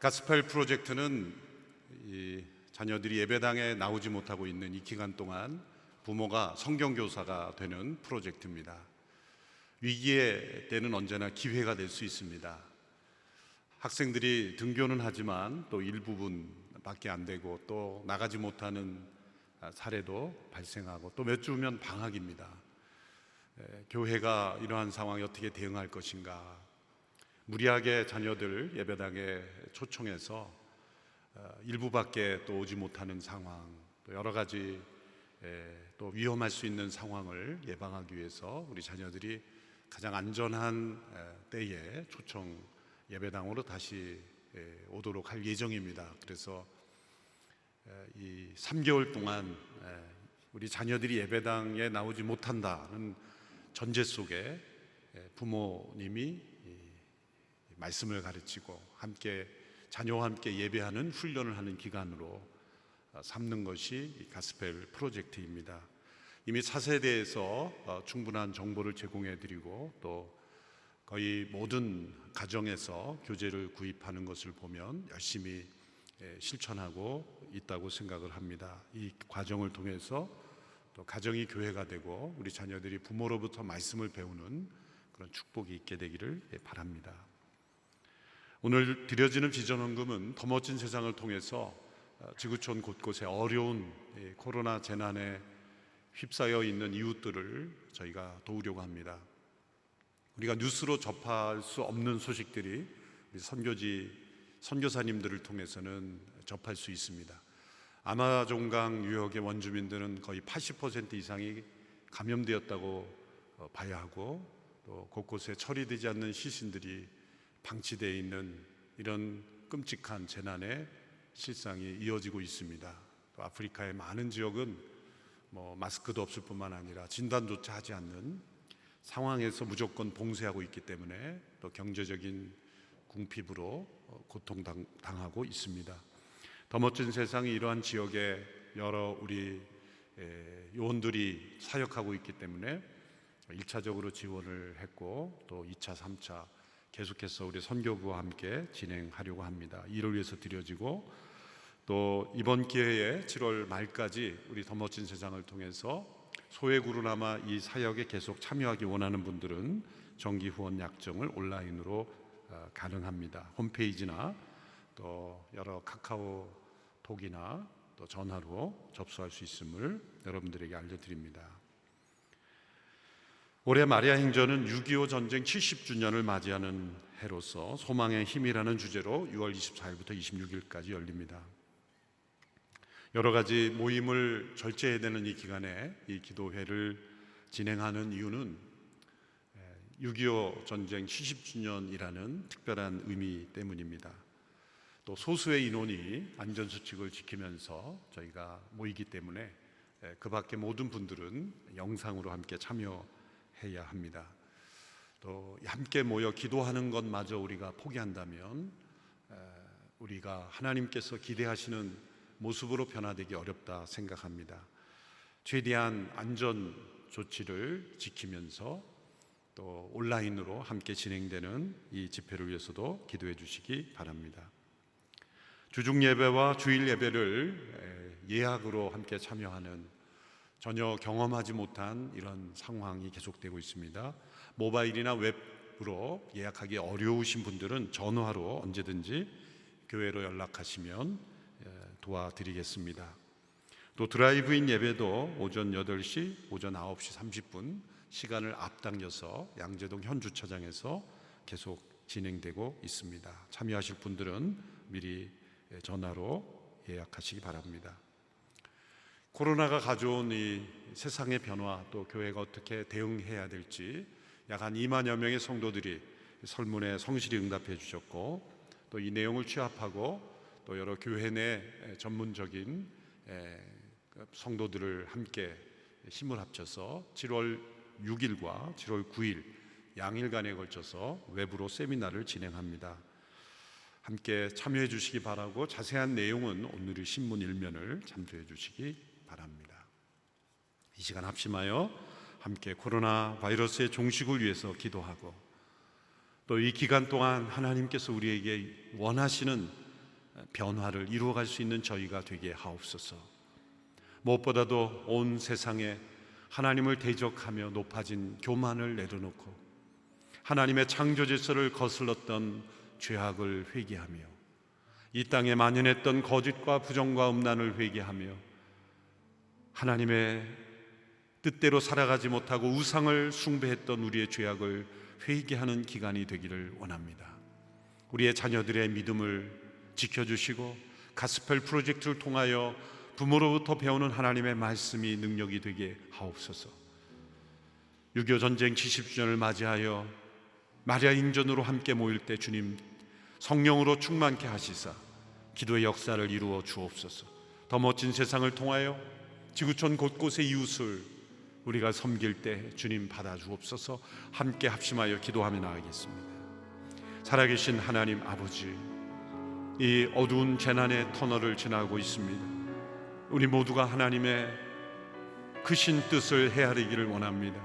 가스펠 프로젝트는 이 자녀들이 예배당에 나오지 못하고 있는 이 기간 동안 부모가 성경교사가 되는 프로젝트입니다. 위기의 때는 언제나 기회가 될 수 있습니다. 학생들이 등교는 하지만 또 일부분밖에 안 되고 또 나가지 못하는 사례도 발생하고 또 몇 주 후면 방학입니다. 교회가 이러한 상황에 어떻게 대응할 것인가, 무리하게 자녀들 예배당에 초청해서 일부밖에 또 오지 못하는 상황, 또 여러 가지 또 위험할 수 있는 상황을 예방하기 위해서 우리 자녀들이 가장 안전한 때에 초청 예배당으로 다시 오도록 할 예정입니다. 그래서 이 3개월 동안 우리 자녀들이 예배당에 나오지 못한다는 전제 속에 부모님이 말씀을 가르치고 함께 자녀와 함께 예배하는 훈련을 하는 기간으로 삼는 것이 이 가스펠 프로젝트입니다. 이미 차세대에서 충분한 정보를 제공해 드리고 또 거의 모든 가정에서 교재를 구입하는 것을 보면 열심히 실천하고 있다고 생각을 합니다. 이 과정을 통해서 또 가정이 교회가 되고 우리 자녀들이 부모로부터 말씀을 배우는 그런 축복이 있게 되기를 바랍니다. 오늘 드려지는 비전헌금은 더 멋진 세상을 통해서 지구촌 곳곳에 어려운 코로나 재난에 휩싸여 있는 이웃들을 저희가 도우려고 합니다. 우리가 뉴스로 접할 수 없는 소식들이 우리 선교사님들을 통해서는 접할 수 있습니다. 아마존강 유역의 원주민들은 거의 80% 이상이 감염되었다고 봐야 하고 또 곳곳에 처리되지 않는 시신들이 방치되어 있는 이런 끔찍한 재난의 실상이 이어지고 있습니다. 또 아프리카의 많은 지역은 마스크도 없을 뿐만 아니라 진단조차 하지 않는 상황에서 무조건 봉쇄하고 있기 때문에 또 경제적인 궁핍으로 고통당하고 있습니다. 더 멋진 세상이 이러한 지역에 여러 우리 요원들이 사역하고 있기 때문에 1차적으로 지원을 했고 또 2차, 3차 계속해서 우리 선교부와 함께 진행하려고 합니다. 이를 위해서 드려지고 또 이번 기회에 7월 말까지 우리 더 멋진 세상을 통해서 소액으로나마 이 사역에 계속 참여하기 원하는 분들은 정기 후원 약정을 온라인으로 가능합니다. 홈페이지나 또 여러 카카오톡이나 또 전화로 접수할 수 있음을 여러분들에게 알려드립니다. 올해 마리아 행전은 6.25 전쟁 70주년을 맞이하는 해로서 소망의 힘이라는 주제로 6월 24일부터 26일까지 열립니다. 여러 가지 모임을 절제해야 되는 이 기간에 이 기도회를 진행하는 이유는 6.25 전쟁 70주년이라는 특별한 의미 때문입니다. 또 소수의 인원이 안전수칙을 지키면서 저희가 모이기 때문에 그 밖에 모든 분들은 영상으로 함께 참여해야 합니다. 또 함께 모여 기도하는 것마저 우리가 포기한다면 우리가 하나님께서 기대하시는 모습으로 변화되기 어렵다 생각합니다. 최대한 안전 조치를 지키면서 또 온라인으로 함께 진행되는 이 집회를 위해서도 기도해 주시기 바랍니다. 주중 예배와 주일 예배를 예약으로 함께 참여하는 전혀 경험하지 못한 이런 상황이 계속되고 있습니다. 모바일이나 웹으로 예약하기 어려우신 분들은 전화로 언제든지 교회로 연락하시면 도와드리겠습니다. 또 드라이브인 예배도 오전 8시, 오전 9시 30분 시간을 앞당겨서 양재동 현 주차장에서 계속 진행되고 있습니다. 참여하실 분들은 미리 전화로 예약하시기 바랍니다. 코로나가 가져온 이 세상의 변화, 또 교회가 어떻게 대응해야 될지 약 한 2만여 명의 성도들이 설문에 성실히 응답해 주셨고 또 이 내용을 취합하고 또 여러 교회 내 전문적인 성도들을 함께 힘을 합쳐서 7월 6일과 7월 9일 양일간에 걸쳐서 외부로 세미나를 진행합니다. 함께 참여해 주시기 바라고 자세한 내용은 오늘의 신문 일면을 참조해 주시기 바랍니다. 이 시간 합심하여 함께 코로나 바이러스의 종식을 위해서 기도하고 또 이 기간 동안 하나님께서 우리에게 원하시는 변화를 이루어갈 수 있는 저희가 되게 하옵소서. 무엇보다도 온 세상에 하나님을 대적하며 높아진 교만을 내려놓고 하나님의 창조 질서를 거슬렀던 죄악을 회개하며 이 땅에 만연했던 거짓과 부정과 음란을 회개하며 하나님의 뜻대로 살아가지 못하고 우상을 숭배했던 우리의 죄악을 회개하는 기간이 되기를 원합니다. 우리의 자녀들의 믿음을 지켜주시고 가스펠 프로젝트를 통하여 부모로부터 배우는 하나님의 말씀이 능력이 되게 하옵소서. 6.25 전쟁 70주년을 맞이하여 마리아 인전으로 함께 모일 때 주님 성령으로 충만케 하시사 기도의 역사를 이루어 주옵소서. 더 멋진 세상을 통하여 지구촌 곳곳의 이웃을 우리가 섬길 때 주님 받아주옵소서. 함께 합심하여 기도하며 나아가겠습니다. 살아계신 하나님 아버지, 이 어두운 재난의 터널을 지나고 있습니다. 우리 모두가 하나님의 크신 뜻을 헤아리기를 원합니다.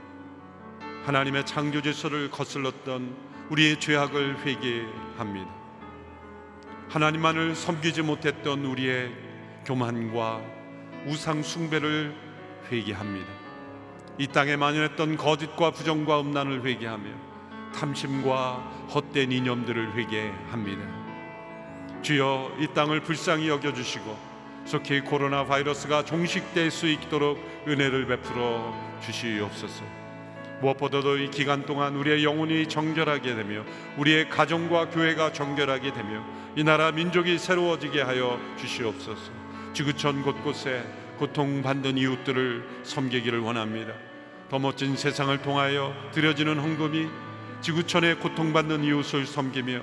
하나님의 창조 질서를 거슬렀던 우리의 죄악을 회개합니다. 하나님만을 섬기지 못했던 우리의 교만과 우상 숭배를 회개합니다. 이 땅에 만연했던 거짓과 부정과 음란을 회개하며 탐심과 헛된 이념들을 회개합니다. 주여, 이 땅을 불쌍히 여겨주시고 속히 코로나 바이러스가 종식될 수 있도록 은혜를 베풀어 주시옵소서. 무엇보다도 이 기간 동안 우리의 영혼이 정결하게 되며 우리의 가정과 교회가 정결하게 되며 이 나라 민족이 새로워지게 하여 주시옵소서. 지구촌 곳곳에 고통받는 이웃들을 섬기기를 원합니다. 더 멋진 세상을 통하여 드려지는 헌금이 지구촌에 고통받는 이웃을 섬기며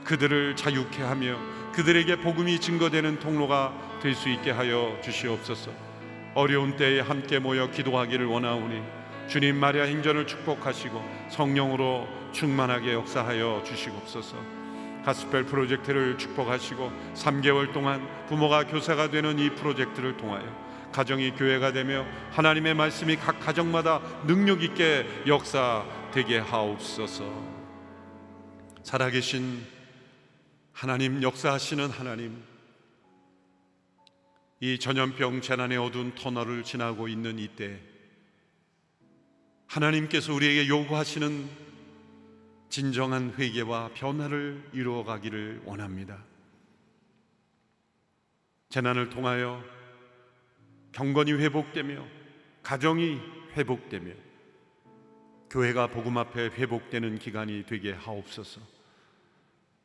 그들을 자유케 하며 그들에게 복음이 증거되는 통로가 될 수 있게 하여 주시옵소서. 어려운 때에 함께 모여 기도하기를 원하오니 주님 마리아 행전을 축복하시고 성령으로 충만하게 역사하여 주시옵소서. 가스펠 프로젝트를 축복하시고 3개월 동안 부모가 교사가 되는 이 프로젝트를 통하여 가정이 교회가 되며 하나님의 말씀이 각 가정마다 능력 있게 역사되게 하옵소서. 살아계신 하나님, 역사하시는 하나님, 이 전염병 재난의 어두운 터널을 지나고 있는 이때 하나님께서 우리에게 요구하시는 진정한 회개와 변화를 이루어가기를 원합니다. 재난을 통하여 경건이 회복되며 가정이 회복되며 교회가 복음 앞에 회복되는 기간이 되게 하옵소서.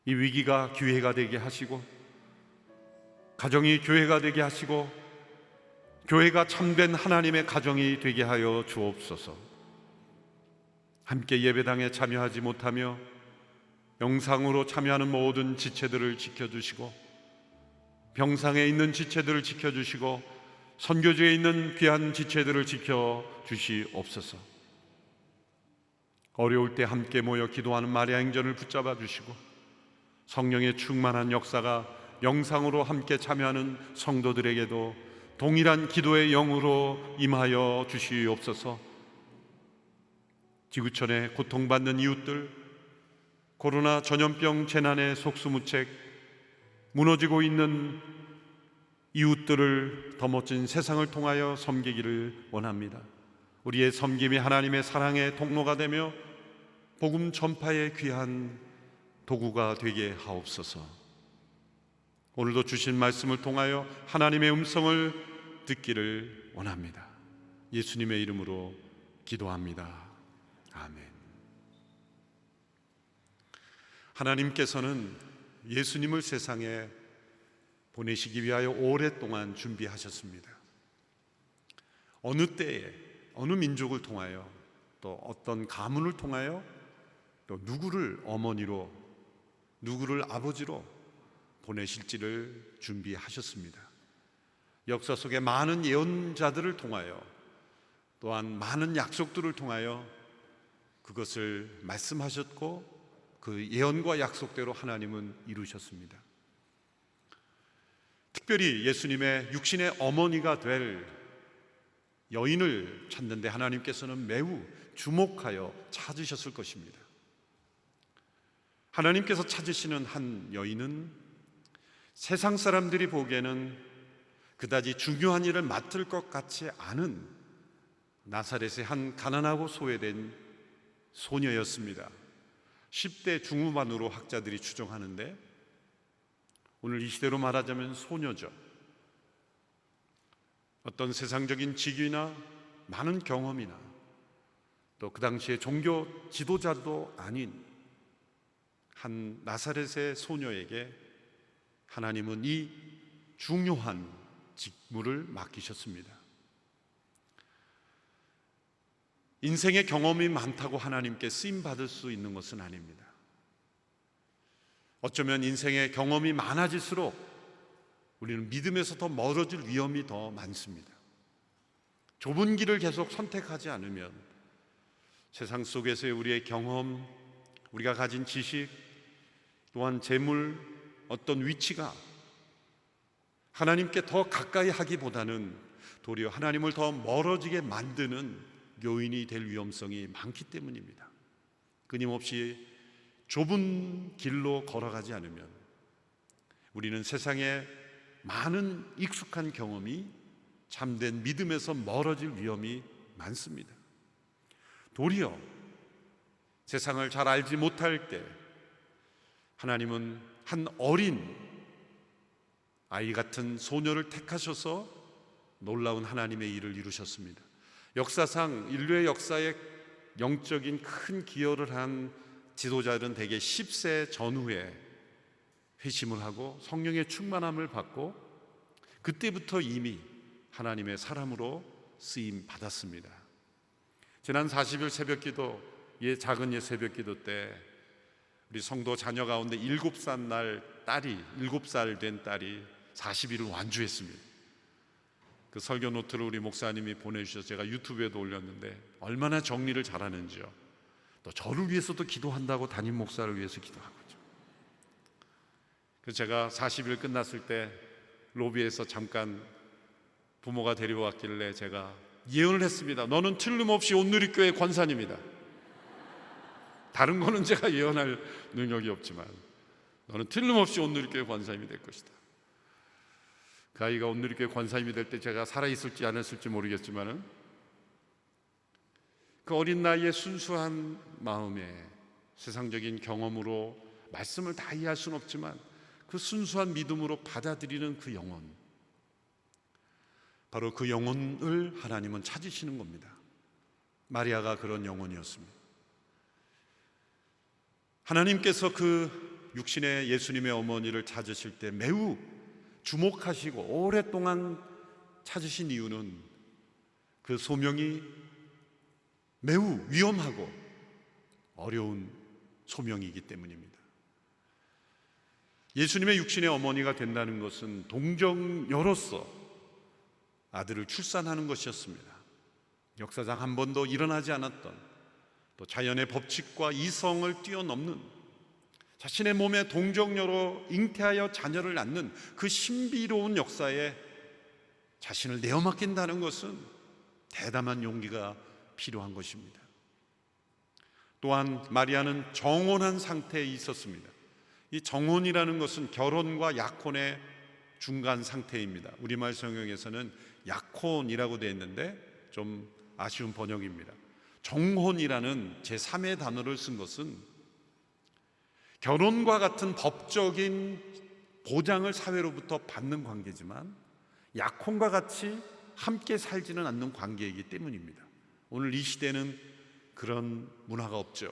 이 위기가 기회가 되게 하시고 가정이 교회가 되게 하시고 교회가 참된 하나님의 가정이 되게 하여 주옵소서. 함께 예배당에 참여하지 못하며 영상으로 참여하는 모든 지체들을 지켜주시고 병상에 있는 지체들을 지켜주시고 선교지에 있는 귀한 지체들을 지켜주시옵소서. 어려울 때 함께 모여 기도하는 마리아 행전을 붙잡아 주시고 성령의 충만한 역사가 영상으로 함께 참여하는 성도들에게도 동일한 기도의 영으로 임하여 주시옵소서. 지구촌에 고통받는 이웃들, 코로나 전염병 재난의 속수무책, 무너지고 있는 이웃들을 더 멋진 세상을 통하여 섬기기를 원합니다. 우리의 섬김이 하나님의 사랑의 통로가 되며 복음 전파의 귀한 도구가 되게 하옵소서. 오늘도 주신 말씀을 통하여 하나님의 음성을 듣기를 원합니다. 예수님의 이름으로 기도합니다. 아멘. 하나님께서는 예수님을 세상에 보내시기 위하여 오랫동안 준비하셨습니다. 어느 때에 어느 민족을 통하여 또 어떤 가문을 통하여 또 누구를 어머니로 누구를 아버지로 보내실지를 준비하셨습니다. 역사 속에 많은 예언자들을 통하여 또한 많은 약속들을 통하여 그것을 말씀하셨고 그 예언과 약속대로 하나님은 이루셨습니다. 특별히 예수님의 육신의 어머니가 될 여인을 찾는데 하나님께서는 매우 주목하여 찾으셨을 것입니다. 하나님께서 찾으시는 한 여인은 세상 사람들이 보기에는 그다지 중요한 일을 맡을 것 같지 않은 나사렛의 한 가난하고 소외된 소녀였습니다. 10대 중후반으로 학자들이 추정하는데, 오늘 이 시대로 말하자면 소녀죠. 어떤 세상적인 직위나 많은 경험이나 또 그 당시에 종교 지도자도 아닌 한 나사렛의 소녀에게 하나님은 이 중요한 직무를 맡기셨습니다. 인생의 경험이 많다고 하나님께 쓰임받을 수 있는 것은 아닙니다. 어쩌면 인생의 경험이 많아질수록 우리는 믿음에서 더 멀어질 위험이 더 많습니다. 좁은 길을 계속 선택하지 않으면 세상 속에서의 우리의 경험, 우리가 가진 지식, 또한 재물, 어떤 위치가 하나님께 더 가까이 하기보다는 도리어 하나님을 더 멀어지게 만드는 요인이 될 위험성이 많기 때문입니다. 끊임없이 좁은 길로 걸어가지 않으면 우리는 세상에 많은 익숙한 경험이 참된 믿음에서 멀어질 위험이 많습니다. 도리어 세상을 잘 알지 못할 때 하나님은 한 어린 아이 같은 소녀를 택하셔서 놀라운 하나님의 일을 이루셨습니다. 역사상 인류의 역사에 영적인 큰 기여를 한 지도자들은 대개 10세 전후에 회심을 하고 성령의 충만함을 받고 그때부터 이미 하나님의 사람으로 쓰임 받았습니다. 지난 40일 새벽기도, 작은 예 새벽기도 때 우리 성도 자녀 가운데 7살 된 딸이 40일을 완주했습니다. 그 설교 노트를 우리 목사님이 보내주셔서 제가 유튜브에도 올렸는데 얼마나 정리를 잘하는지요. 또 저를 위해서도 기도한다고 담임 목사를 위해서 기도하고 있죠. 그래서 제가 40일 끝났을 때 로비에서 잠깐 부모가 데려왔길래 제가 예언을 했습니다. 너는 틀림없이 온누리교회 권사님이다. 다른 거는 제가 예언할 능력이 없지만 너는 틀림없이 온누리교회 권사님이 될 것이다. 그 아이가 온누리교회 권사님이 될 때 제가 살아있을지 안 했을지 모르겠지만 그 어린 나이에 순수한 마음에 세상적인 경험으로 말씀을 다 이해할 수는 없지만 그 순수한 믿음으로 받아들이는 그 영혼, 바로 그 영혼을 하나님은 찾으시는 겁니다. 마리아가 그런 영혼이었습니다. 하나님께서 그 육신의 예수님의 어머니를 찾으실 때 매우 주목하시고 오랫동안 찾으신 이유는 그 소명이 매우 위험하고 어려운 소명이기 때문입니다. 예수님의 육신의 어머니가 된다는 것은 동정녀로서 아들을 출산하는 것이었습니다. 역사상 한 번도 일어나지 않았던, 또 자연의 법칙과 이성을 뛰어넘는, 자신의 몸에 동정녀로 잉태하여 자녀를 낳는 그 신비로운 역사에 자신을 내어 맡긴다는 것은 대담한 용기가 필요한 것입니다. 또한 마리아는 정혼한 상태에 있었습니다. 이 정혼이라는 것은 결혼과 약혼의 중간 상태입니다. 우리말 성경에서는 약혼이라고 되어 있는데 좀 아쉬운 번역입니다. 정혼이라는 제3의 단어를 쓴 것은 결혼과 같은 법적인 보장을 사회로부터 받는 관계지만 약혼과 같이 함께 살지는 않는 관계이기 때문입니다. 오늘 이 시대는 그런 문화가 없죠.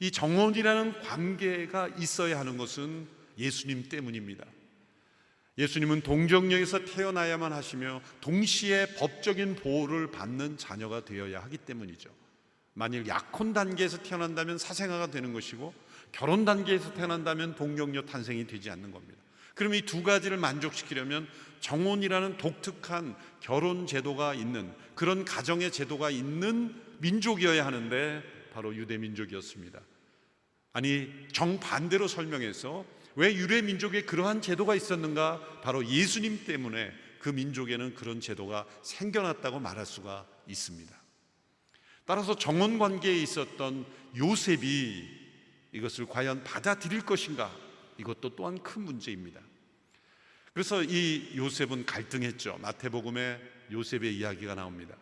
이 정혼이라는 관계가 있어야 하는 것은 예수님 때문입니다. 예수님은 동정녀에서 태어나야만 하시며 동시에 법적인 보호를 받는 자녀가 되어야 하기 때문이죠. 만일 약혼 단계에서 태어난다면 사생아가 되는 것이고 결혼 단계에서 태어난다면 동정녀 탄생이 되지 않는 겁니다. 그럼 이 두 가지를 만족시키려면 정혼이라는 독특한 결혼 제도가 있는, 그런 가정의 제도가 있는 민족이어야 하는데 바로 유대 민족이었습니다. 아니, 정반대로 설명해서 왜 유대 민족에 그러한 제도가 있었는가? 바로 예수님 때문에 그 민족에는 그런 제도가 생겨났다고 말할 수가 있습니다. 따라서 정혼 관계에 있었던 요셉이 이것을 과연 받아들일 것인가? 이것도 또한 큰 문제입니다. 그래서 이 요셉은 갈등했죠. 마태복음에 요셉의 이야기가 나옵니다.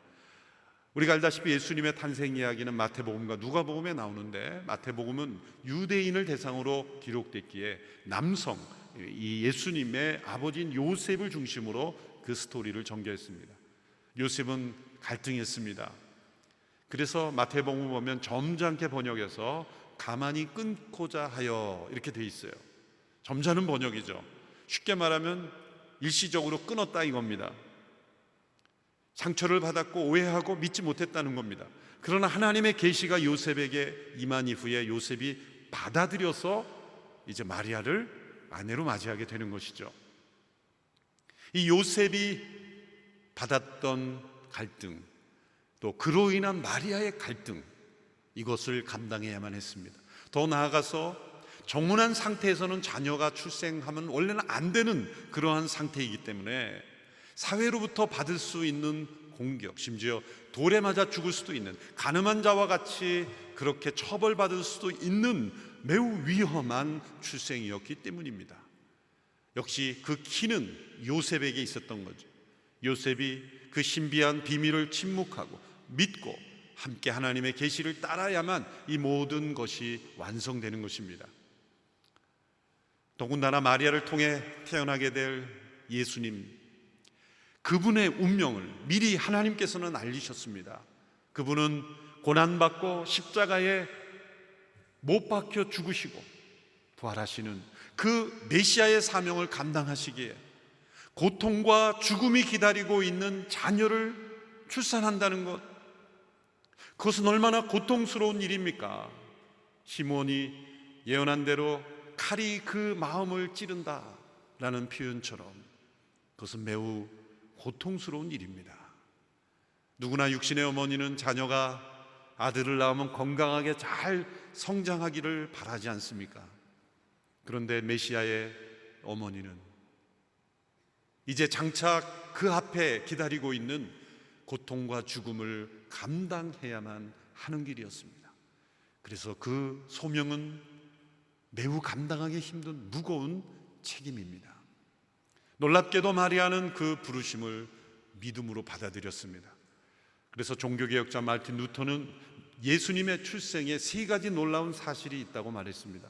우리가 알다시피 예수님의 탄생 이야기는 마태복음과 누가복음에 나오는데, 마태복음은 유대인을 대상으로 기록됐기에 남성, 이 예수님의 아버지인 요셉을 중심으로 그 스토리를 전개했습니다. 요셉은 갈등했습니다. 그래서 마태복음 보면 점잖게 번역해서 가만히 끊고자 하여 이렇게 돼 있어요. 점잖은 번역이죠. 쉽게 말하면 일시적으로 끊었다 이겁니다. 상처를 받았고 오해하고 믿지 못했다는 겁니다. 그러나 하나님의 계시가 요셉에게 임한 이후에 요셉이 받아들여서 이제 마리아를 아내로 맞이하게 되는 것이죠. 이 요셉이 받았던 갈등, 또 그로 인한 마리아의 갈등, 이것을 감당해야만 했습니다. 더 나아가서 정혼한 상태에서는 자녀가 출생하면 원래는 안 되는 그러한 상태이기 때문에 사회로부터 받을 수 있는 공격, 심지어 돌에 맞아 죽을 수도 있는, 가늠한 자와 같이 그렇게 처벌받을 수도 있는 매우 위험한 출생이었기 때문입니다. 역시 그 키는 요셉에게 있었던 거죠. 요셉이 그 신비한 비밀을 침묵하고 믿고 함께 하나님의 계시를 따라야만 이 모든 것이 완성되는 것입니다. 더군다나 마리아를 통해 태어나게 될 예수님, 그분의 운명을 미리 하나님께서는 알리셨습니다. 그분은 고난받고 십자가에 못 박혀 죽으시고 부활하시는 그 메시아의 사명을 감당하시기에 고통과 죽음이 기다리고 있는 자녀를 출산한다는 것, 그것은 얼마나 고통스러운 일입니까? 시몬이 예언한 대로 칼이 그 마음을 찌른다라는 표현처럼 그것은 매우 고통스러운 일입니다. 누구나 육신의 어머니는 자녀가 아들을 낳으면 건강하게 잘 성장하기를 바라지 않습니까? 그런데 메시아의 어머니는 이제 장차 그 앞에 기다리고 있는 고통과 죽음을 감당해야만 하는 길이었습니다. 그래서 그 소명은 매우 감당하기 힘든 무거운 책임입니다. 놀랍게도 마리아는 그 부르심을 믿음으로 받아들였습니다. 그래서 종교개혁자 마르틴 루터는 예수님의 출생에 세 가지 놀라운 사실이 있다고 말했습니다.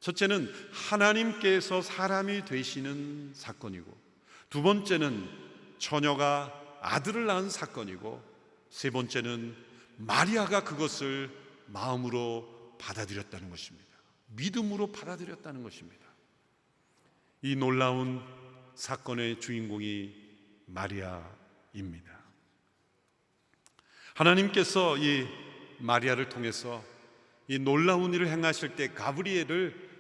첫째는 하나님께서 사람이 되시는 사건이고, 두 번째는 처녀가 아들을 낳은 사건이고, 세 번째는 마리아가 그것을 마음으로 받아들였다는 것입니다. 믿음으로 받아들였다는 것입니다. 이 놀라운 사건의 주인공이 마리아입니다. 하나님께서 이 마리아를 통해서 이 놀라운 일을 행하실 때 가브리엘을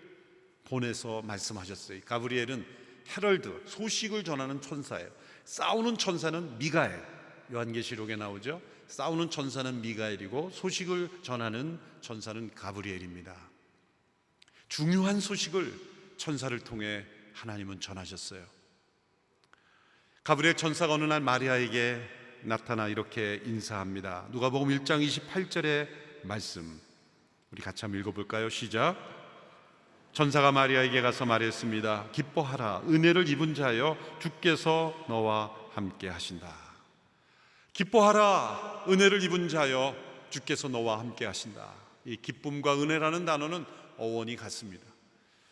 보내서 말씀하셨어요. 가브리엘은 헤럴드, 소식을 전하는 천사예요. 싸우는 천사는 미가엘, 요한계시록에 나오죠. 싸우는 천사는 미가엘이고 소식을 전하는 천사는 가브리엘입니다. 중요한 소식을 천사를 통해 하나님은 전하셨어요. 가브리엘 천사가 어느 날 마리아에게 나타나 이렇게 인사합니다. 누가복음 1장 28절의 말씀, 우리 같이 한번 읽어볼까요? 시작. 천사가 마리아에게 가서 말했습니다. 기뻐하라, 은혜를 입은 자여, 주께서 너와 함께 하신다. 기뻐하라, 은혜를 입은 자여, 주께서 너와 함께 하신다. 이 기쁨과 은혜라는 단어는 어원이 같습니다.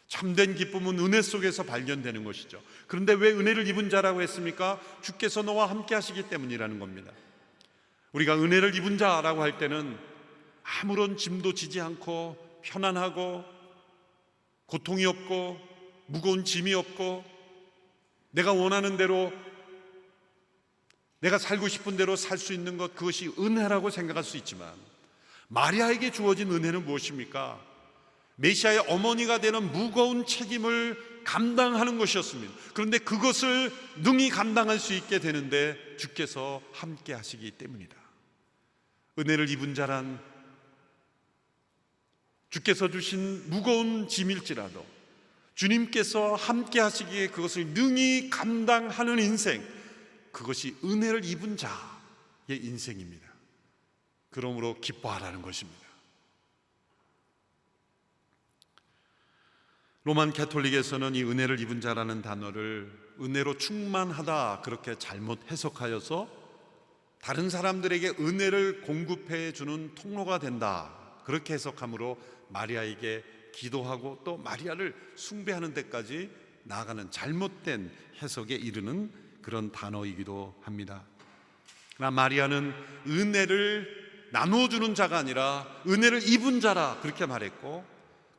참된 기쁨은 은혜 속에서 발견되는 것이죠. 그런데 왜 은혜를 입은 자라고 했습니까? 주께서 너와 함께 하시기 때문이라는 겁니다. 우리가 은혜를 입은 자라고 할 때는 아무런 짐도 지지 않고 편안하고 고통이 없고 무거운 짐이 없고 내가 원하는 대로, 내가 살고 싶은 대로 살 수 있는 것, 그것이 은혜라고 생각할 수 있지만, 마리아에게 주어진 은혜는 무엇입니까? 메시아의 어머니가 되는 무거운 책임을 감당하는 것이었습니다. 그런데 그것을 능히 감당할 수 있게 되는데 주께서 함께 하시기 때문이다. 은혜를 입은 자란 주께서 주신 무거운 짐일지라도 주님께서 함께 하시기에 그것을 능히 감당하는 인생, 그것이 은혜를 입은 자의 인생입니다. 그러므로 기뻐하라는 것입니다. 로만 캐톨릭에서는 이 은혜를 입은 자라는 단어를 은혜로 충만하다 그렇게 잘못 해석하여서 다른 사람들에게 은혜를 공급해 주는 통로가 된다 그렇게 해석함으로 마리아에게 기도하고 또 마리아를 숭배하는 데까지 나아가는 잘못된 해석에 이르는 그런 단어이기도 합니다. 그러나 마리아는 은혜를 나누어주는 자가 아니라 은혜를 입은 자라 그렇게 말했고,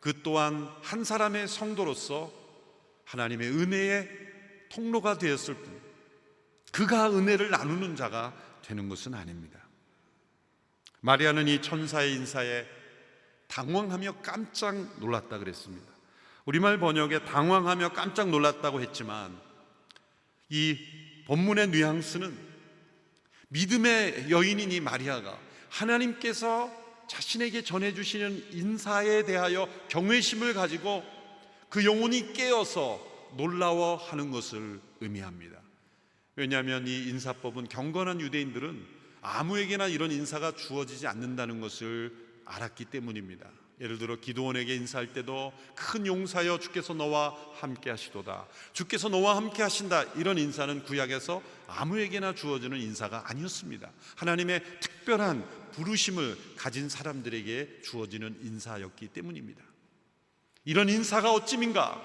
그 또한 한 사람의 성도로서 하나님의 은혜의 통로가 되었을 뿐, 그가 은혜를 나누는 자가 되는 것은 아닙니다. 마리아는 이 천사의 인사에 당황하며 깜짝 놀랐다 그랬습니다. 우리말 번역에 당황하며 깜짝 놀랐다고 했지만 이 본문의 뉘앙스는 믿음의 여인인 이 마리아가 하나님께서 자신에게 전해주시는 인사에 대하여 경외심을 가지고 그 영혼이 깨어서 놀라워하는 것을 의미합니다. 왜냐하면 이 인사법은 경건한 유대인들은 아무에게나 이런 인사가 주어지지 않는다는 것을 알았기 때문입니다. 예를 들어 기드온에게 인사할 때도 큰 용사여 주께서 너와 함께 하시도다, 주께서 너와 함께 하신다, 이런 인사는 구약에서 아무에게나 주어지는 인사가 아니었습니다. 하나님의 특별한 부르심을 가진 사람들에게 주어지는 인사였기 때문입니다. 이런 인사가 어찌민가?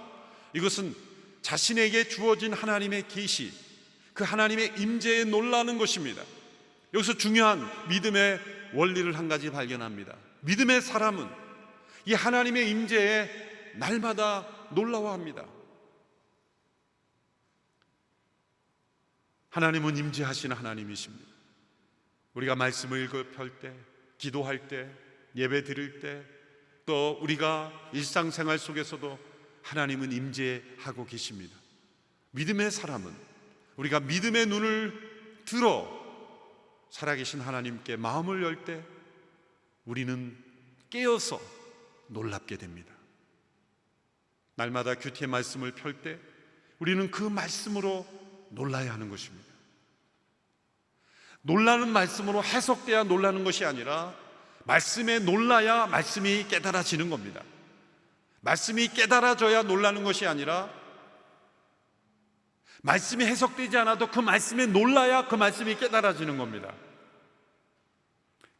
이것은 자신에게 주어진 하나님의 계시, 그 하나님의 임재에 놀라는 것입니다. 여기서 중요한 믿음의 원리를 한 가지 발견합니다. 믿음의 사람은 이 하나님의 임재에 날마다 놀라워합니다. 하나님은 임재하시는 하나님이십니다. 우리가 말씀을 읽을 때, 기도할 때, 예배 드릴 때, 또 우리가 일상생활 속에서도 하나님은 임재하고 계십니다. 믿음의 사람은 우리가 믿음의 눈을 들어 살아계신 하나님께 마음을 열 때 우리는 깨어서 놀랍게 됩니다. 날마다 큐티의 말씀을 펼 때 우리는 그 말씀으로 놀라야 하는 것입니다. 놀라는 말씀으로 해석돼야 놀라는 것이 아니라 말씀에 놀라야 말씀이 깨달아지는 겁니다. 말씀이 깨달아져야 놀라는 것이 아니라 말씀이 해석되지 않아도 그 말씀에 놀라야 그 말씀이 깨달아지는 겁니다.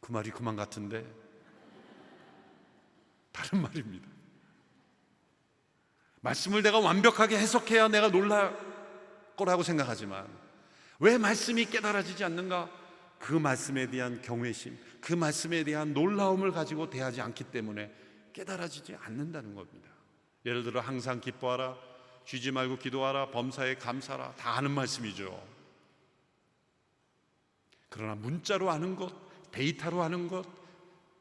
그 말이 그만 같은데 다른 말입니다. 말씀을 내가 완벽하게 해석해야 내가 놀랄 거라고 생각하지만 왜 말씀이 깨달아지지 않는가? 그 말씀에 대한 경외심, 그 말씀에 대한 놀라움을 가지고 대하지 않기 때문에 깨달아지지 않는다는 겁니다. 예를 들어 항상 기뻐하라, 쉬지 말고 기도하라, 범사에 감사하라, 다 아는 말씀이죠. 그러나 문자로 하는 것, 데이터로 하는 것,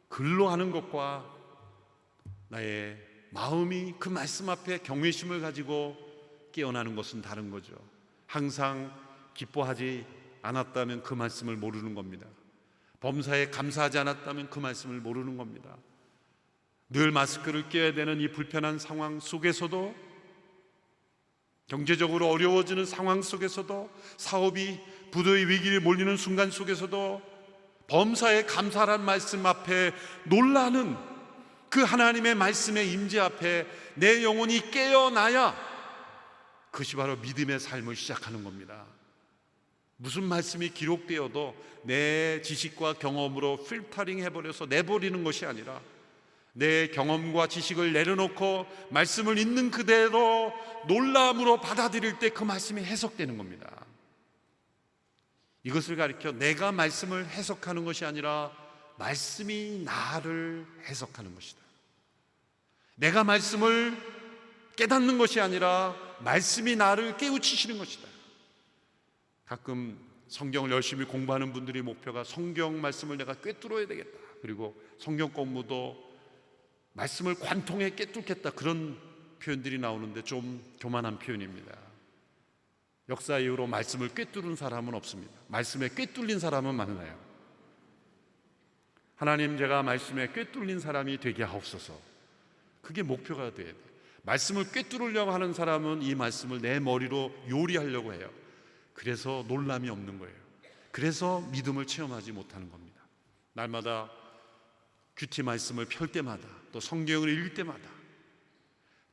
글로 하는 것과 나의 마음이 그 말씀 앞에 경외심을 가지고 깨어나는 것은 다른 거죠. 항상 기뻐하지 않았다면 그 말씀을 모르는 겁니다. 범사에 감사하지 않았다면 그 말씀을 모르는 겁니다. 늘 마스크를 껴야 되는 이 불편한 상황 속에서도, 경제적으로 어려워지는 상황 속에서도, 사업이 부도의 위기에 몰리는 순간 속에서도 범사에 감사란 말씀 앞에 놀라는 그 하나님의 말씀의 임재 앞에 내 영혼이 깨어나야 그것이 바로 믿음의 삶을 시작하는 겁니다. 무슨 말씀이 기록되어도 내 지식과 경험으로 필터링 해버려서 내버리는 것이 아니라 내 경험과 지식을 내려놓고 말씀을 있는 그대로 놀라움으로 받아들일 때 그 말씀이 해석되는 겁니다. 이것을 가리켜 내가 말씀을 해석하는 것이 아니라 말씀이 나를 해석하는 것이다. 내가 말씀을 깨닫는 것이 아니라 말씀이 나를 깨우치시는 것이다. 가끔 성경을 열심히 공부하는 분들이 목표가 성경 말씀을 내가 꿰뚫어야 되겠다, 그리고 성경 공부도 말씀을 관통해 꿰뚫겠다, 그런 표현들이 나오는데 좀 교만한 표현입니다. 역사 이후로 말씀을 꿰뚫은 사람은 없습니다. 말씀에 꿰뚫린 사람은 많아요. 하나님, 제가 말씀에 꿰뚫린 사람이 되게 하옵소서. 그게 목표가 돼야 돼요. 말씀을 꿰뚫으려고 하는 사람은 이 말씀을 내 머리로 요리하려고 해요. 그래서 놀람이 없는 거예요. 그래서 믿음을 체험하지 못하는 겁니다. 날마다 큐티 말씀을 펼 때마다, 또 성경을 읽을 때마다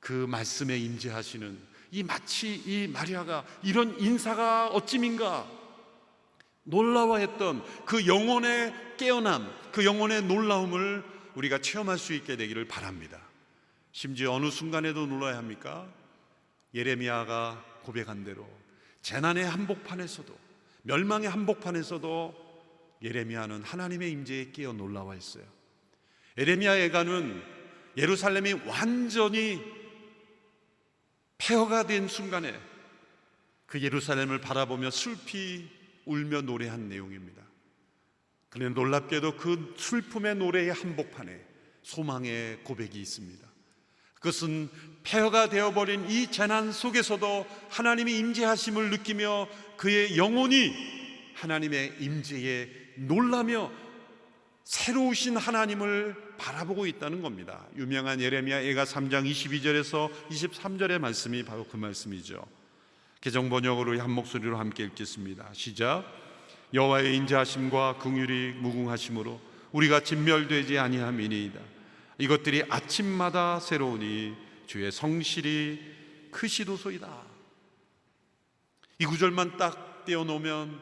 그 말씀에 임재하시는 마치 이 마리아가 이런 인사가 어찌민가 놀라워했던 그 영혼의 깨어남, 그 영혼의 놀라움을 우리가 체험할 수 있게 되기를 바랍니다. 심지어 어느 순간에도 놀라야 합니까? 예레미야가 고백한 대로 재난의 한복판에서도, 멸망의 한복판에서도 예레미야는 하나님의 임재에 깨어 놀라워했어요. 예레미야 예가는 예루살렘이 완전히 폐허가 된 순간에 그 예루살렘을 바라보며 슬피 울며 노래한 내용입니다. 그런데 놀랍게도 그 슬픔의 노래의 한복판에 소망의 고백이 있습니다. 그것은 폐허가 되어버린 이 재난 속에서도 하나님의 임재하심을 느끼며 그의 영혼이 하나님의 임재에 놀라며 새로우신 하나님을 바라보고 있다는 겁니다. 유명한 예레미야 예가 3장 22절에서 23절의 말씀이 바로 그 말씀이죠. 개정번역으로 한 목소리로 함께 읽겠습니다. 시작. 여호와의 인자하심과 긍휼이 무궁하심으로 우리가 진멸되지 아니함이니이다. 이것들이 아침마다 새로우니 주의 성실이 크시도소이다. 이 구절만 딱 떼어놓으면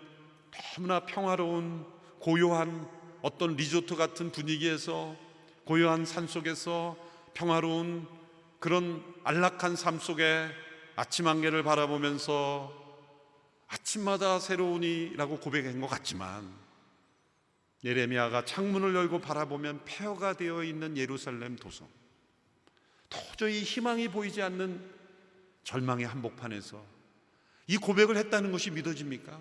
너무나 평화로운 고요한 어떤 리조트 같은 분위기에서, 고요한 산속에서 평화로운 그런 안락한 삶 속에 아침 안개를 바라보면서 아침마다 새로우니 라고 고백한 것 같지만, 예레미야가 창문을 열고 바라보면 폐허가 되어 있는 예루살렘 도성, 도저히 희망이 보이지 않는 절망의 한복판에서 이 고백을 했다는 것이 믿어집니까?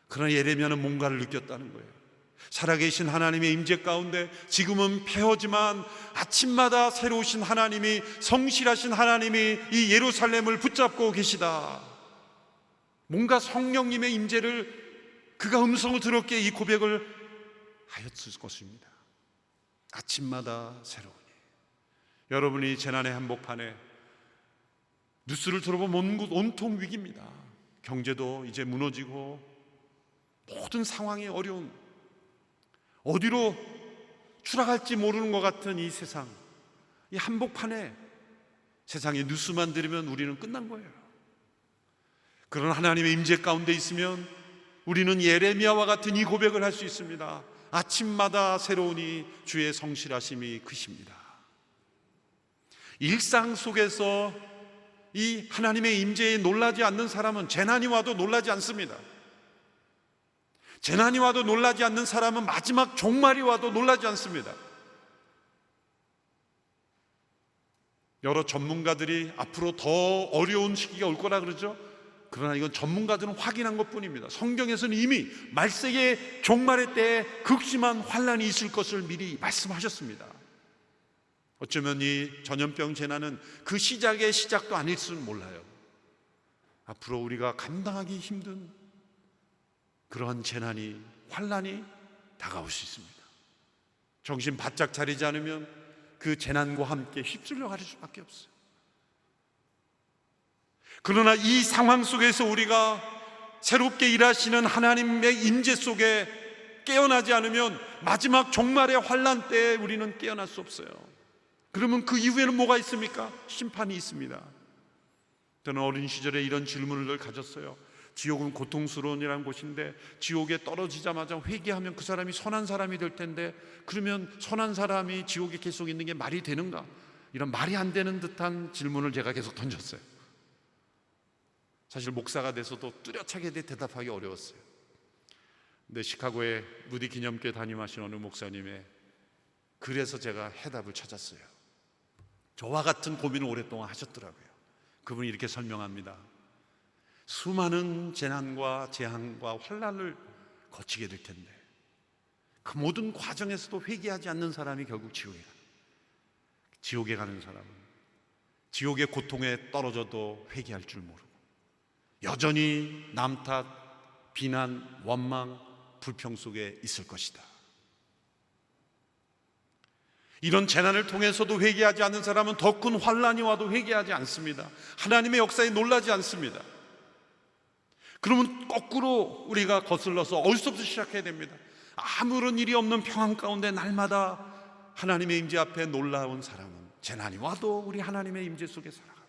그러나 예레미야는 뭔가를 느꼈다는 거예요. 살아계신 하나님의 임재 가운데 지금은 폐허지만 아침마다 새로우신 하나님이, 성실하신 하나님이 이 예루살렘을 붙잡고 계시다. 뭔가 성령님의 임재를, 그가 음성을 들었기에 이 고백을 하였을 것입니다. 아침마다 새로우니. 여러분이 재난의 한복판에 뉴스를 들어보면 온통 위기입니다. 경제도 이제 무너지고 모든 상황이 어려운, 어디로 추락할지 모르는 것 같은 이 세상, 이 한복판에 세상의 뉴스만 들으면 우리는 끝난 거예요. 그런 하나님의 임재 가운데 있으면 우리는 예레미야와 같은 이 고백을 할 수 있습니다. 아침마다 새로우니 주의 성실하심이 크십니다. 일상 속에서 이 하나님의 임재에 놀라지 않는 사람은 재난이 와도 놀라지 않습니다. 재난이 와도 놀라지 않는 사람은 마지막 종말이 와도 놀라지 않습니다. 여러 전문가들이 앞으로 더 어려운 시기가 올 거라 그러죠. 그러나 이건 전문가들은 확인한 것뿐입니다. 성경에서는 이미 말세의 종말의 때에 극심한 환란이 있을 것을 미리 말씀하셨습니다. 어쩌면 이 전염병 재난은 그 시작의 시작도 아닐 수는 몰라요. 앞으로 우리가 감당하기 힘든 그러한 재난이, 환란이 다가올 수 있습니다. 정신 바짝 차리지 않으면 그 재난과 함께 휩쓸려 갈 수밖에 없어요. 그러나 이 상황 속에서 우리가 새롭게 일하시는 하나님의 임재 속에 깨어나지 않으면 마지막 종말의 환란 때에 우리는 깨어날 수 없어요. 그러면 그 이후에는 뭐가 있습니까? 심판이 있습니다. 저는 어린 시절에 이런 질문을 늘 가졌어요. 지옥은 고통스러운이라는 곳인데 지옥에 떨어지자마자 회개하면 그 사람이 선한 사람이 될 텐데, 그러면 선한 사람이 지옥에 계속 있는 게 말이 되는가? 이런 말이 안 되는 듯한 질문을 제가 계속 던졌어요. 사실 목사가 돼서도 뚜렷하게 대답하기 어려웠어요. 근데 시카고에 무디 기념교회 담임하신 어느 목사님의 글에서 제가 해답을 찾았어요. 저와 같은 고민을 오랫동안 하셨더라고요. 그분이 이렇게 설명합니다. 수많은 재난과 재앙과 환난을 거치게 될 텐데 그 모든 과정에서도 회개하지 않는 사람이 결국 지옥에 가는 사람은 지옥의 고통에 떨어져도 회개할 줄 모르고 여전히 남 탓, 비난, 원망, 불평 속에 있을 것이다. 이런 재난을 통해서도 회개하지 않는 사람은 더 큰 환난이 와도 회개하지 않습니다. 하나님의 역사에 놀라지 않습니다. 그러면 거꾸로 우리가 거슬러서 어디서부터 시작해야 됩니다. 아무런 일이 없는 평안 가운데 날마다 하나님의 임재 앞에 놀라운 사람은 재난이 와도 우리 하나님의 임재 속에 살아갑니다.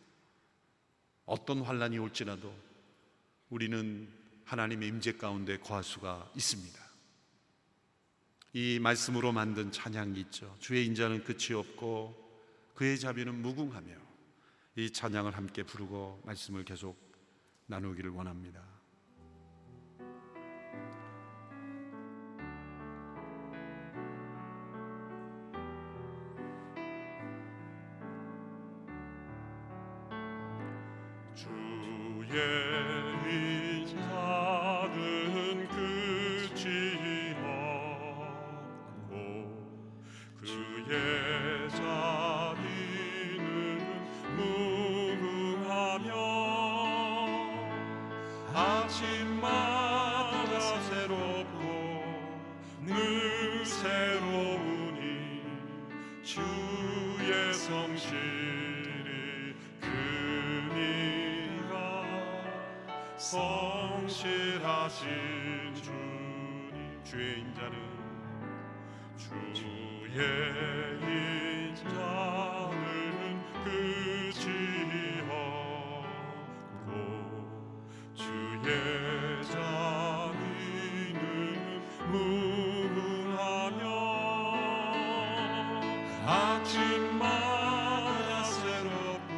어떤 환난이 올지라도 우리는 하나님의 임재 가운데 거할 수가 있습니다. 이 말씀으로 만든 찬양이 있죠. 주의 인자는 끝이 없고 그의 자비는 무궁하며. 이 찬양을 함께 부르고 말씀을 계속 나누기를 원합니다. 주의 인자는 끝이 없고 그의 자비는 무궁하며 아침마다 새롭고 늘 새로우니 주의 성실이 성실하신 주님. 주의 인자는 끝이 없고 주의 자비는 무궁하며 아침마다 새롭고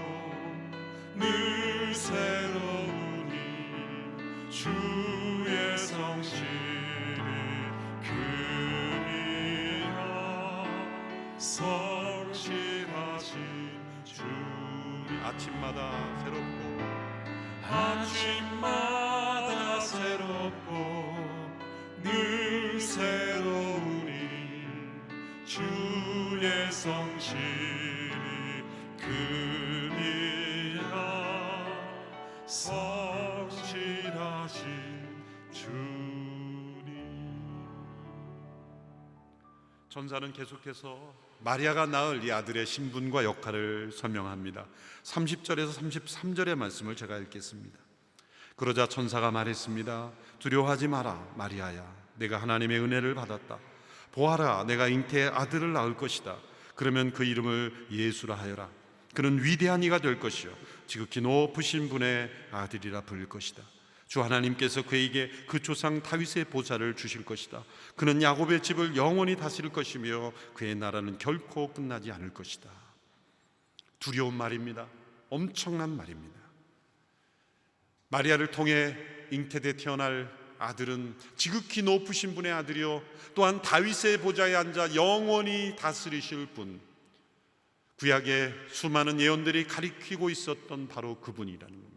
늘 새로우니 주의 성실이 크니라. 성실하신 주님. 아침마다 새롭고 늘 새로우니 주의 성실이 크니라. 성실하신 주님. 전사는 계속해서 마리아가 낳을 이 아들의 신분과 역할을 설명합니다. 30절에서 33절의 말씀을 제가 읽겠습니다. 그러자 천사가 말했습니다. 두려워하지 마라 마리아야, 내가 하나님의 은혜를 받았다. 보아라, 내가 잉태의 아들을 낳을 것이다. 그러면 그 이름을 예수라 하여라. 그는 위대한 이가 될 것이요 지극히 높으신 분의 아들이라 부를 것이다. 주 하나님께서 그에게 그 조상 다윗의 보좌를 주실 것이다. 그는 야곱의 집을 영원히 다스릴 것이며 그의 나라는 결코 끝나지 않을 것이다. 두려운 말입니다. 엄청난 말입니다. 마리아를 통해 잉태돼 태어날 아들은 지극히 높으신 분의 아들이요 또한 다윗의 보좌에 앉아 영원히 다스리실 분, 구약의 수많은 예언들이 가리키고 있었던 바로 그분이라는 겁니다.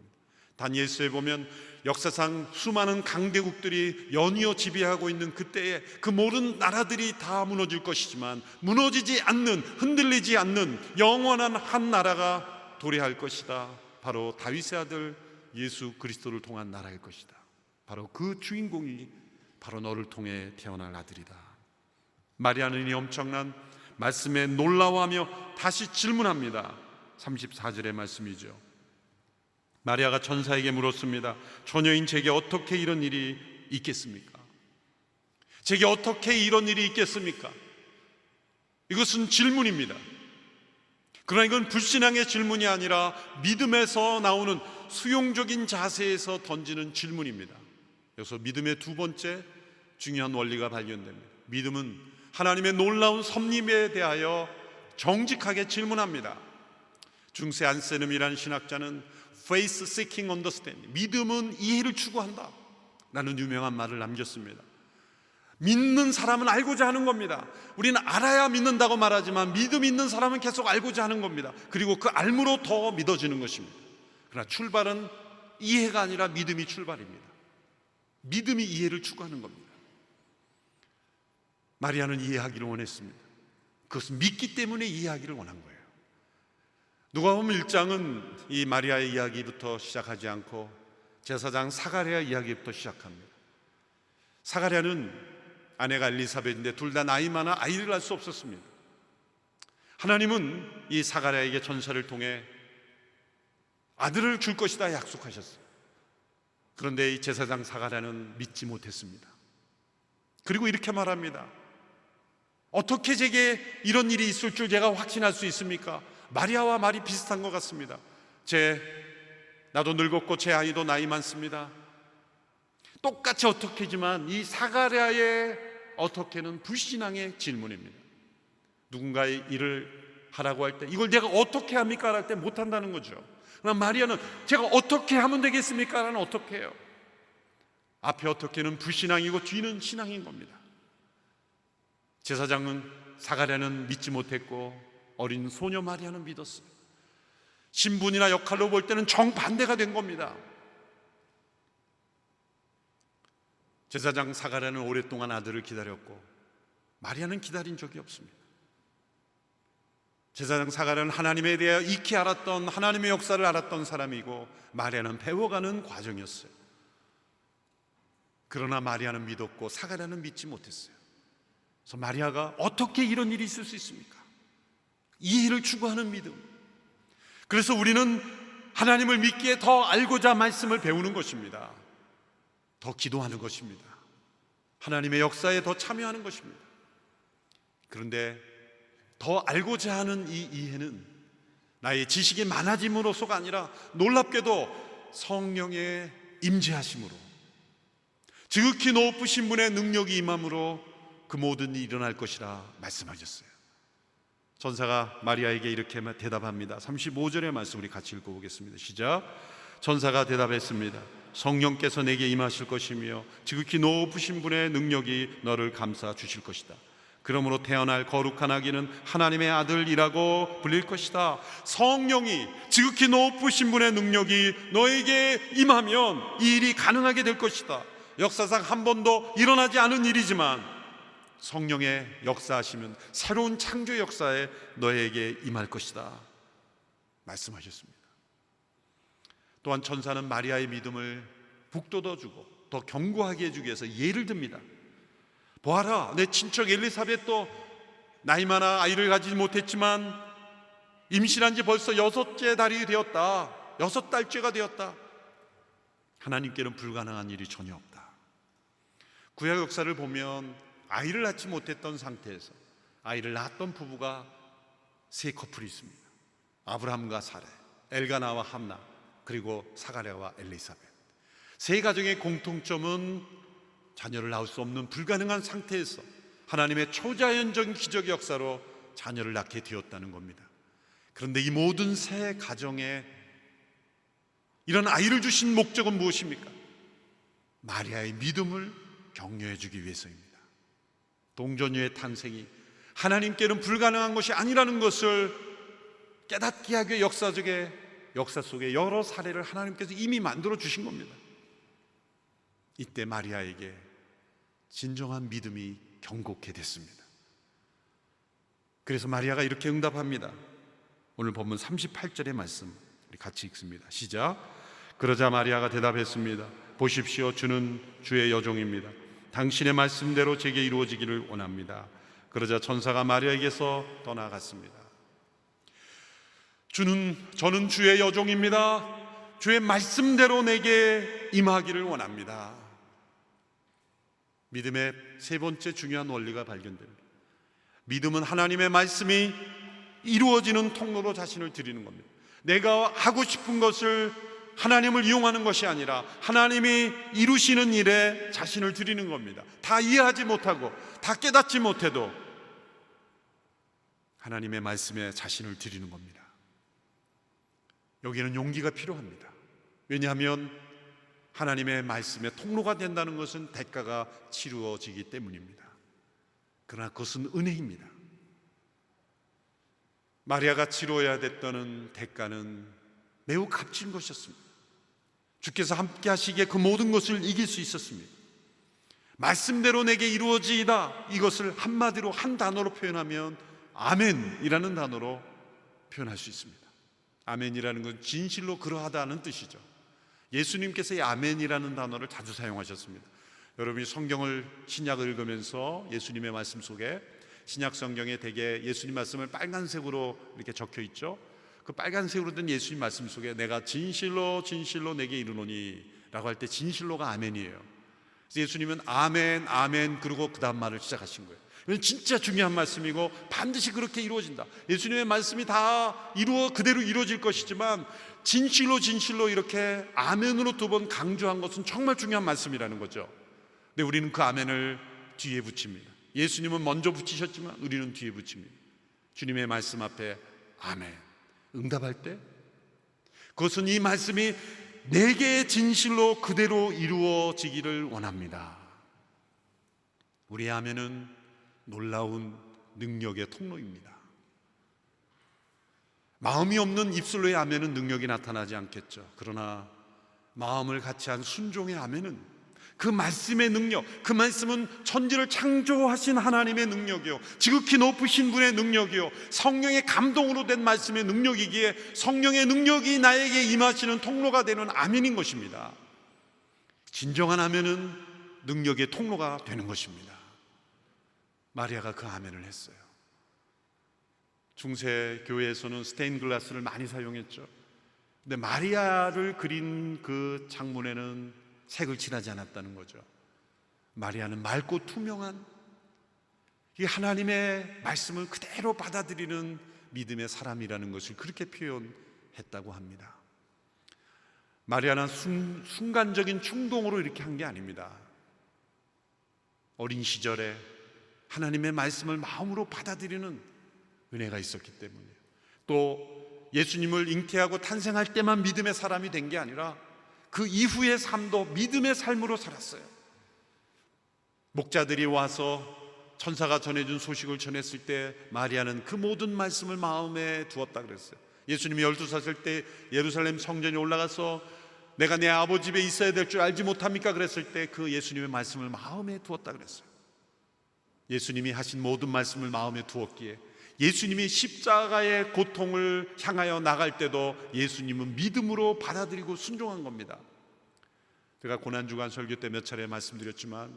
다니엘서에 보면 역사상 수많은 강대국들이 연이어 지배하고 있는 그때에 그 모든 나라들이 다 무너질 것이지만 무너지지 않는, 흔들리지 않는 영원한 한 나라가 도래할 것이다. 바로 다윗의 아들 예수 그리스도를 통한 나라일 것이다. 바로 그 주인공이 바로 너를 통해 태어날 아들이다. 마리아는 이 엄청난 말씀에 놀라워하며 다시 질문합니다. 34절의 말씀이죠. 마리아가 천사에게 물었습니다. 처녀인 제게 어떻게 이런 일이 있겠습니까? 제게 어떻게 이런 일이 있겠습니까? 이것은 질문입니다. 그러나 이건 불신앙의 질문이 아니라 믿음에서 나오는 수용적인 자세에서 던지는 질문입니다. 여기서 믿음의 두 번째 중요한 원리가 발견됩니다. 믿음은 하나님의 놀라운 섭리에 대하여 정직하게 질문합니다. 중세 안세름이라는 신학자는 Faith seeking understanding, 믿음은 이해를 추구한다 라는 유명한 말을 남겼습니다. 믿는 사람은 알고자 하는 겁니다. 우리는 알아야 믿는다고 말하지만 믿음 있는 사람은 계속 알고자 하는 겁니다. 그리고 그 알므로 더 믿어지는 것입니다. 그러나 출발은 이해가 아니라 믿음이 출발입니다. 믿음이 이해를 추구하는 겁니다. 마리아는 이해하기를 원했습니다. 그것은 믿기 때문에 이해하기를 원한 거예요. 누가복음 1장은 이 마리아의 이야기부터 시작하지 않고 제사장 사가랴 이야기부터 시작합니다. 사가랴는 아내가 엘리사벳인데 둘 다 나이 많아 아이를 낳을 수 없었습니다. 하나님은 이 사가랴에게 전사를 통해 아들을 줄 것이다 약속하셨어요. 그런데 이 제사장 사가랴는 믿지 못했습니다. 그리고 이렇게 말합니다. 어떻게 제게 이런 일이 있을 줄 제가 확신할 수 있습니까? 마리아와 말이 비슷한 것 같습니다. 제 나도 늙었고 제 아이도 나이 많습니다. 똑같이 어떻게지만 이 사가랴의 어떻게는 불신앙의 질문입니다. 누군가의 일을 하라고 할 때 이걸 내가 어떻게 합니까? 할 때 못한다는 거죠. 그러나 마리아는 제가 어떻게 하면 되겠습니까? 라는 어떻게 해요? 앞에 어떻게는 불신앙이고 뒤는 신앙인 겁니다. 제사장은 사가랴는 믿지 못했고 어린 소녀 마리아는 믿었어요. 신분이나 역할로 볼 때는 정반대가 된 겁니다. 제사장 사가랴는 오랫동안 아들을 기다렸고 마리아는 기다린 적이 없습니다. 제사장 사가랴는 하나님에 대해 익히 알았던, 하나님의 역사를 알았던 사람이고 마리아는 배워가는 과정이었어요. 그러나 마리아는 믿었고 사가랴는 믿지 못했어요. 그래서 마리아가 어떻게 이런 일이 있을 수 있습니까? 이해를 추구하는 믿음. 그래서 우리는 하나님을 믿기에 더 알고자 말씀을 배우는 것입니다. 더 기도하는 것입니다. 하나님의 역사에 더 참여하는 것입니다. 그런데 더 알고자 하는 이 이해는 나의 지식이 많아짐으로서가 아니라 놀랍게도 성령의 임재하심으로, 지극히 높으신 분의 능력이 임함으로 그 모든 일이 일어날 것이라 말씀하셨어요. 천사가 마리아에게 이렇게 대답합니다. 35절의 말씀 우리 같이 읽어보겠습니다. 시작. 천사가 대답했습니다. 성령께서 내게 임하실 것이며 지극히 높으신 분의 능력이 너를 감싸 주실 것이다. 그러므로 태어날 거룩한 아기는 하나님의 아들이라고 불릴 것이다. 성령이, 지극히 높으신 분의 능력이 너에게 임하면 이 일이 가능하게 될 것이다. 역사상 한 번도 일어나지 않은 일이지만 성령의 역사하시면 새로운 창조 역사에 너에게 임할 것이다 말씀하셨습니다. 또한 천사는 마리아의 믿음을 북돋아주고 더 견고하게 해주기 위해서 예를 듭니다. 보아라, 내 친척 엘리사벳도 나이 많아 아이를 가지지 못했지만 임신한 지 벌써 6째 달이 되었다. 6달째가 되었다. 하나님께는 불가능한 일이 전혀 없다. 구약 역사를 보면 아이를 낳지 못했던 상태에서 아이를 낳았던 부부가 세 커플이 있습니다. 아브라함과 사레, 엘가나와 한나, 그리고 사가랴와 엘리사벳. 세 가정의 공통점은 자녀를 낳을 수 없는 불가능한 상태에서 하나님의 초자연적인 기적의 역사로 자녀를 낳게 되었다는 겁니다. 그런데 이 모든 세 가정에 이런 아이를 주신 목적은 무엇입니까? 마리아의 믿음을 격려해 주기 위해서입니다. 동정녀의 탄생이 하나님께는 불가능한 것이 아니라는 것을 깨닫게 하기 위해 역사 속에 여러 사례를 하나님께서 이미 만들어 주신 겁니다. 이때 마리아에게 진정한 믿음이 견고케 됐습니다. 그래서 마리아가 이렇게 응답합니다. 오늘 본문 38절의 말씀 우리 같이 읽습니다. 시작. 그러자 마리아가 대답했습니다. 보십시오, 주는 주의 여종입니다. 당신의 말씀대로 제게 이루어지기를 원합니다. 그러자 천사가 마리아에게서 떠나갔습니다. 저는 주의 여종입니다. 주의 말씀대로 내게 임하기를 원합니다. 믿음의 세 번째 중요한 원리가 발견됩니다. 믿음은 하나님의 말씀이 이루어지는 통로로 자신을 드리는 겁니다. 내가 하고 싶은 것을 하나님을 이용하는 것이 아니라 하나님이 이루시는 일에 자신을 드리는 겁니다. 다 이해하지 못하고 다 깨닫지 못해도 하나님의 말씀에 자신을 드리는 겁니다. 여기에는 용기가 필요합니다. 왜냐하면 하나님의 말씀에 통로가 된다는 것은 대가가 치루어지기 때문입니다. 그러나 그것은 은혜입니다. 마리아가 치루어야 됐다는 대가는 매우 값진 것이었습니다. 주께서 함께 하시기에 그 모든 것을 이길 수 있었습니다. 말씀대로 내게 이루어지이다, 이것을 한마디로 한 단어로 표현하면 아멘이라는 단어로 표현할 수 있습니다. 아멘이라는 건 진실로 그러하다는 뜻이죠. 예수님께서 이 아멘이라는 단어를 자주 사용하셨습니다. 여러분이 성경을 신약을 읽으면서 예수님의 말씀 속에 신약 성경에 대개 예수님 말씀을 빨간색으로 이렇게 적혀 있죠. 그 빨간색으로 된 예수님 말씀 속에 내가 진실로 진실로 내게 이르노니 라고 할 때 진실로가 아멘이에요. 그래서 예수님은 아멘 아멘 그러고 그 다음 말을 시작하신 거예요. 진짜 중요한 말씀이고 반드시 그렇게 이루어진다. 예수님의 말씀이 다 그대로 이루어질 것이지만 진실로 이렇게 아멘으로 2번 강조한 것은 정말 중요한 말씀이라는 거죠. 근데 우리는 그 아멘을 뒤에 붙입니다. 예수님은 먼저 붙이셨지만 우리는 뒤에 붙입니다. 주님의 말씀 앞에 아멘 응답할 때 그것은 이 말씀이 내게 진실로 그대로 이루어지기를 원합니다. 우리의 아멘은 놀라운 능력의 통로입니다. 마음이 없는 입술로의 아멘은 능력이 나타나지 않겠죠. 그러나 마음을 같이 한 순종의 아멘은 그 말씀의 능력, 그 말씀은 천지를 창조하신 하나님의 능력이요, 지극히 높으신 분의 능력이요, 성령의 감동으로 된 말씀의 능력이기에 성령의 능력이 나에게 임하시는 통로가 되는 아멘인 것입니다. 진정한 아멘은 능력의 통로가 되는 것입니다. 마리아가 그 아멘을 했어요. 중세 교회에서는 스테인 글라스를 많이 사용했죠. 근데 마리아를 그린 그 창문에는 색을 칠하지 않았다는 거죠. 마리아는 맑고 투명한 이 하나님의 말씀을 그대로 받아들이는 믿음의 사람이라는 것을 그렇게 표현했다고 합니다. 마리아는 순간적인 충동으로 이렇게 한 게 아닙니다. 어린 시절에 하나님의 말씀을 마음으로 받아들이는 은혜가 있었기 때문에, 또 예수님을 잉태하고 탄생할 때만 믿음의 사람이 된 게 아니라 그 이후의 삶도 믿음의 삶으로 살았어요. 목자들이 와서 천사가 전해준 소식을 전했을 때 마리아는 그 모든 말씀을 마음에 두었다 그랬어요. 예수님이 12살 때 예루살렘 성전에 올라가서 내가 내 아버지 집에 있어야 될 줄 알지 못합니까? 그랬을 때 그 예수님의 말씀을 마음에 두었다 그랬어요. 예수님이 하신 모든 말씀을 마음에 두었기에 예수님이 십자가의 고통을 향하여 나갈 때도 예수님은 믿음으로 받아들이고 순종한 겁니다. 제가 고난주간 설교 때 몇 차례 말씀드렸지만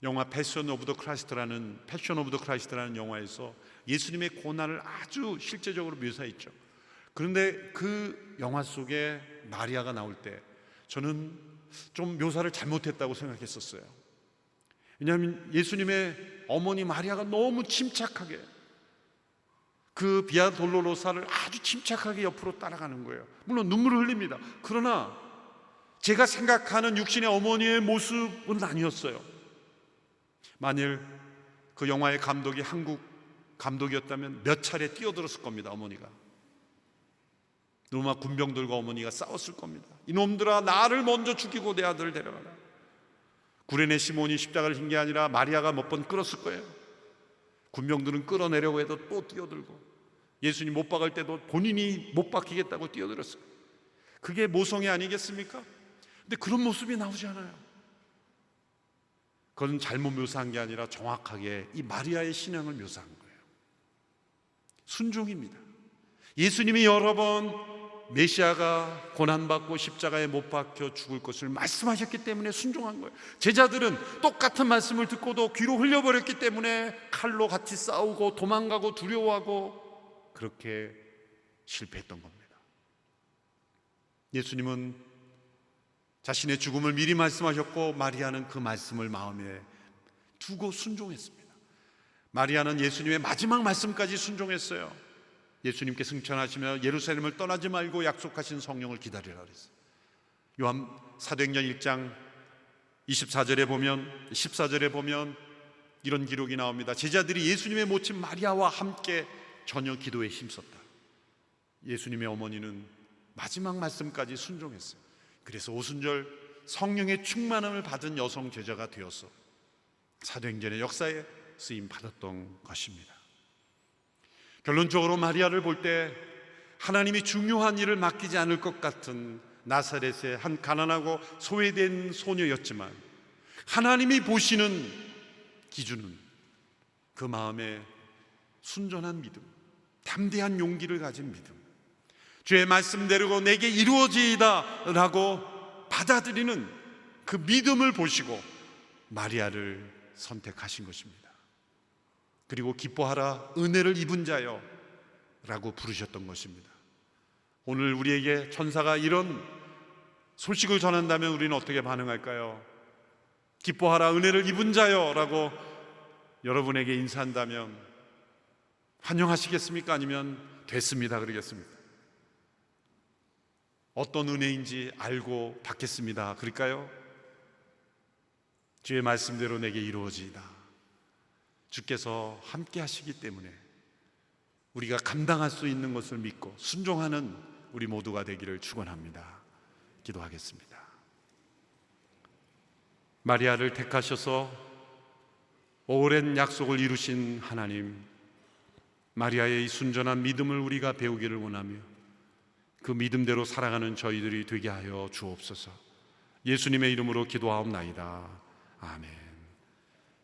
영화 패션 오브 더 크라이스트라는 영화에서 예수님의 고난을 아주 실제적으로 묘사했죠. 그런데 그 영화 속에 마리아가 나올 때 저는 좀 묘사를 잘못했다고 생각했었어요. 왜냐하면 예수님의 어머니 마리아가 너무 침착하게 그 비아 돌로로사를 아주 침착하게 옆으로 따라가는 거예요. 물론 눈물을 흘립니다. 그러나 제가 생각하는 육신의 어머니의 모습은 아니었어요. 만일 그 영화의 감독이 한국 감독이었다면 몇 차례 뛰어들었을 겁니다. 어머니가 로마 군병들과 어머니가 싸웠을 겁니다. 이놈들아, 나를 먼저 죽이고 내 아들을 데려가라. 구레네 시몬이 십자가를 진 게 아니라 마리아가 몇 번 끌었을 거예요. 군병들은 끌어내려고 해도 또 뛰어들고, 예수님 못 박을 때도 본인이 못 박히겠다고 뛰어들었어요. 그게 모성애 아니겠습니까? 근데 그런 모습이 나오지 않아요. 그건 잘못 묘사한 게 아니라 정확하게 이 마리아의 신앙을 묘사한 거예요. 순종입니다. 예수님이 여러 번 메시아가 고난받고 십자가에 못 박혀 죽을 것을 말씀하셨기 때문에 순종한 거예요. 제자들은 똑같은 말씀을 듣고도 귀로 흘려버렸기 때문에 칼로 같이 싸우고 도망가고 두려워하고 그렇게 실패했던 겁니다. 예수님은 자신의 죽음을 미리 말씀하셨고 마리아는 그 말씀을 마음에 두고 순종했습니다. 마리아는 예수님의 마지막 말씀까지 순종했어요. 예수님께 승천하시며 예루살렘을 떠나지 말고 약속하신 성령을 기다리라 그랬어요. 요한 사도행전 1장 14절에 보면 이런 기록이 나옵니다. 제자들이 예수님의 모친 마리아와 함께 저녁 기도에 힘썼다. 예수님의 어머니는 마지막 말씀까지 순종했어요. 그래서 오순절 성령의 충만함을 받은 여성 제자가 되어서 사도행전의 역사에 쓰임 받았던 것입니다. 결론적으로 마리아를 볼 때 하나님이 중요한 일을 맡기지 않을 것 같은 나사렛의 한 가난하고 소외된 소녀였지만 하나님이 보시는 기준은 그 마음에 순전한 믿음, 담대한 용기를 가진 믿음, 주의 말씀대로 내게 이루어지이다 라고 받아들이는 그 믿음을 보시고 마리아를 선택하신 것입니다. 그리고 기뻐하라 은혜를 입은 자여 라고 부르셨던 것입니다. 오늘 우리에게 천사가 이런 소식을 전한다면 우리는 어떻게 반응할까요? 기뻐하라 은혜를 입은 자여 라고 여러분에게 인사한다면 환영하시겠습니까? 아니면 됐습니다 그러겠습니까? 어떤 은혜인지 알고 받겠습니다 그럴까요? 주의 말씀대로 내게 이루어지이다. 주께서 함께 하시기 때문에 우리가 감당할 수 있는 것을 믿고 순종하는 우리 모두가 되기를 축원합니다. 기도하겠습니다. 마리아를 택하셔서 오랜 약속을 이루신 하나님, 마리아의 이 순전한 믿음을 우리가 배우기를 원하며 그 믿음대로 살아가는 저희들이 되게 하여 주옵소서. 예수님의 이름으로 기도하옵나이다. 아멘.